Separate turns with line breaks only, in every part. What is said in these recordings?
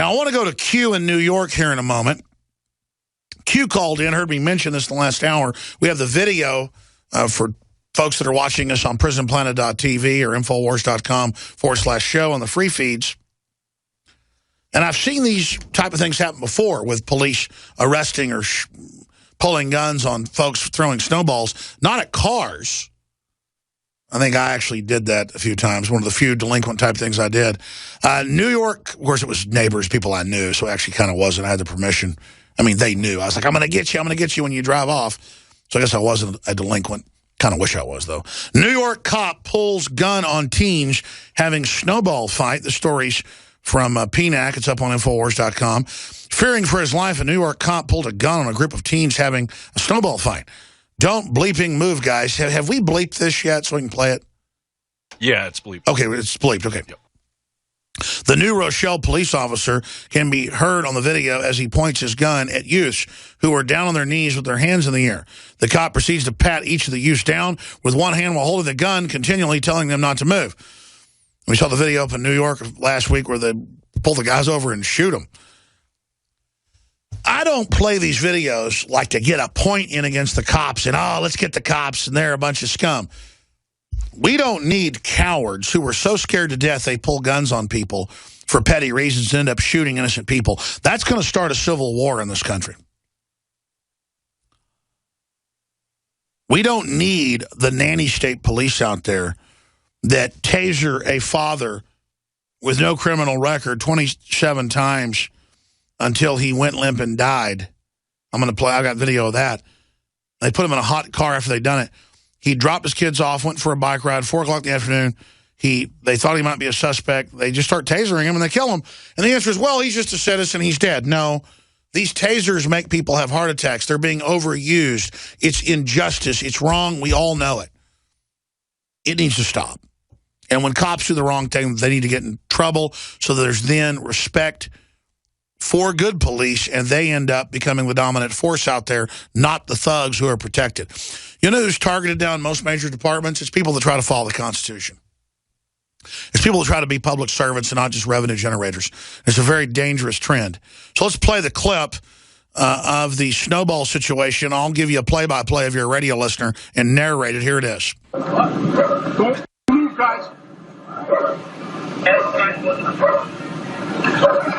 Now, I want to go to Q in New York here in a moment. Q called in, heard me mention this in the last hour. We have the video for folks that are watching us on prisonplanet.tv or infowars.com/show on the free feeds. And I've seen these type of things happen before with police arresting or pulling guns on folks throwing snowballs, not at cars. I think I actually did that a few times, one of the few delinquent type things I did. New York, of course, it was neighbors, people I knew, so it actually kind of wasn't. I had the permission. I mean, they knew. I was like, I'm going to get you when you drive off. So I guess I wasn't a delinquent. Kind of wish I was, though. New York cop pulls gun on teens having snowball fight. The story's from PNAC. It's up on Infowars.com. Fearing for his life, a New York cop pulled a gun on a group of teens having a snowball fight. Don't bleeping move, guys. Have we bleeped this yet so we can play it?
Yeah, it's bleeped.
Okay, it's bleeped. Okay. Yep. The New Rochelle police officer can be heard on the video as he points his gun at youths who are down on their knees with their hands in the air. The cop proceeds to pat each of the youths down with one hand while holding the gun, continually telling them not to move. We saw the video up in New York last week where they pull the guys over and shoot them. I don't play these videos like to get a point in against the cops and, oh, let's get the cops and they're a bunch of scum. We don't need cowards who are so scared to death they pull guns on people for petty reasons and end up shooting innocent people. That's going to start a civil war in this country. We don't need the nanny state police out there that taser a father with no criminal record 27 times until he went limp and died. I got video of that. They put him in a hot car after they'd done it. He dropped his kids off, went for a bike ride, 4 o'clock in the afternoon. They thought he might be a suspect. They just start tasering him, and they kill him. And the answer is, well, he's just a citizen. He's dead. No, these tasers make people have heart attacks. They're being overused. It's injustice. It's wrong. We all know it. It needs to stop. And when cops do the wrong thing, they need to get in trouble so there's then respect for good police, and they end up becoming the dominant force out there, not the thugs who are protected. You know who's targeted down most major departments? It's people that try to follow the Constitution. It's people that try to be public servants and not just revenue generators. It's a very dangerous trend. So let's play the clip of the snowball situation. I'll give you a play-by-play if you're a radio listener and narrate it. Here it is.
Don't move, guys.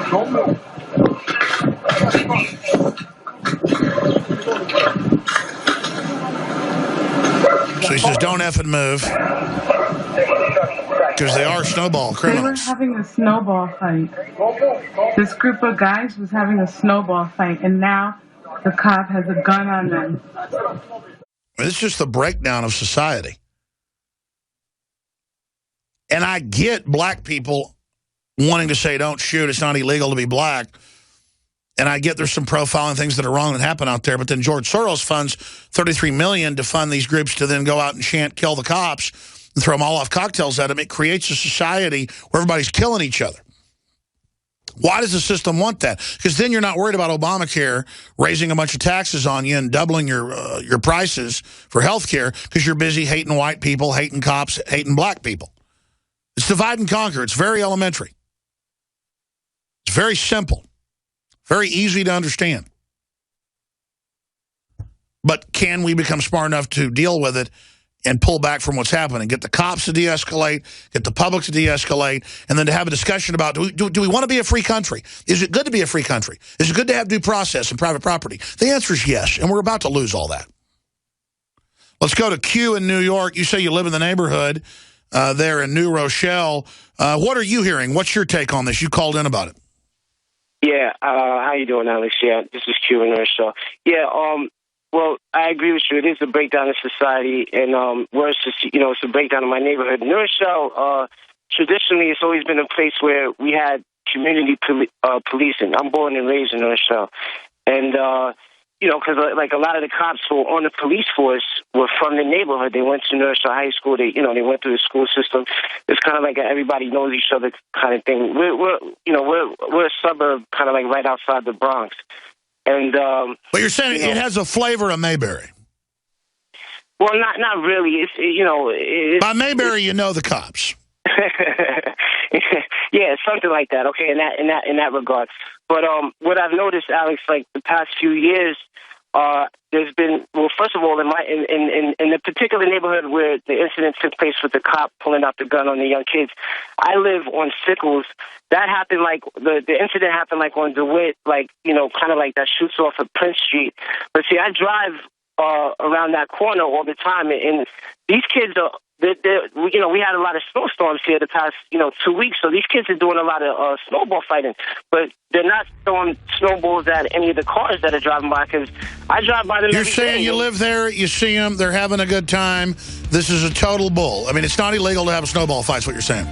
Don't move.
So he says, don't effing move. Because they are snowball criminals.
They were having a snowball fight. This group of guys was having a snowball fight, and now the cop has a gun on them.
It's just the breakdown of society. And I get black people wanting to say, don't shoot, it's not illegal to be black. And I get there's some profiling things that are wrong that happen out there, but then George Soros funds $33 million to fund these groups to then go out and chant, kill the cops, and throw Molotov cocktails at them. It creates a society where everybody's killing each other. Why does the system want that? Because then you're not worried about Obamacare raising a bunch of taxes on you and doubling your prices for health care because you're busy hating white people, hating cops, hating black people. It's divide and conquer. It's very elementary. It's very simple. Very easy to understand. But can we become smart enough to deal with it and pull back from what's happening? Get the cops to de-escalate, get the public to de-escalate, and then to have a discussion about, do we want to be a free country? Is it good to be a free country? Is it good to have due process and private property? The answer is yes, and we're about to lose all that. Let's go to Q in New York. You say you live in the neighborhood there in New Rochelle. What are you hearing? What's your take on this? You called in about it.
Yeah, how you doing, Alex? Yeah, this is Q in Rochelle. Yeah, well, I agree with you. It is a breakdown of society, and it's a breakdown of my neighborhood. New Rochelle, traditionally, it's always been a place where we had community policing. I'm born and raised in New Rochelle, and because like a lot of the cops who were on the police force were from the neighborhood. They went to New Rochelle High School. They went through the school system. It's kind of like everybody knows each other kind of thing. We're a suburb, kind of like right outside the Bronx. And
but you're saying it has a flavor of Mayberry.
Well, not really. It's
by Mayberry, you know the cops.
Yeah, something like that. Okay, in that regard. But what I've noticed, Alex, like the past few years, there's been, well, first of all, in the particular neighborhood where the incident took place with the cop pulling out the gun on the young kids, I live on Sickles. That happened like the incident happened like on DeWitt, like, you know, kind of like that shoots off of Prince Street. But see, I drive around that corner all the time, and these kids are. You know, we had a lot of snowstorms here the past, 2 weeks, so these kids are doing a lot of snowball fighting, but they're not throwing snowballs at any of the cars that are driving by, because I drive by them.
You're saying you live there, you see them, they're having a good time. This is a total bull. I mean, it's not illegal to have a snowball fight, is what you're saying.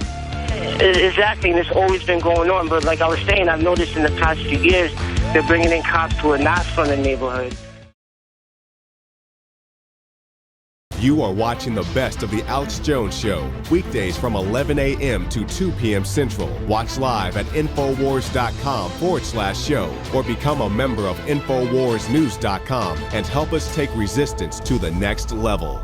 Exactly, and it's always been going on, but like I was saying, I've noticed in the past few years, they're bringing in cops who are not from the neighborhood.
You are watching the best of the Alex Jones Show, weekdays from 11 a.m. to 2 p.m. Central. Watch live at Infowars.com/show or become a member of InfoWarsNews.com and help us take resistance to the next level.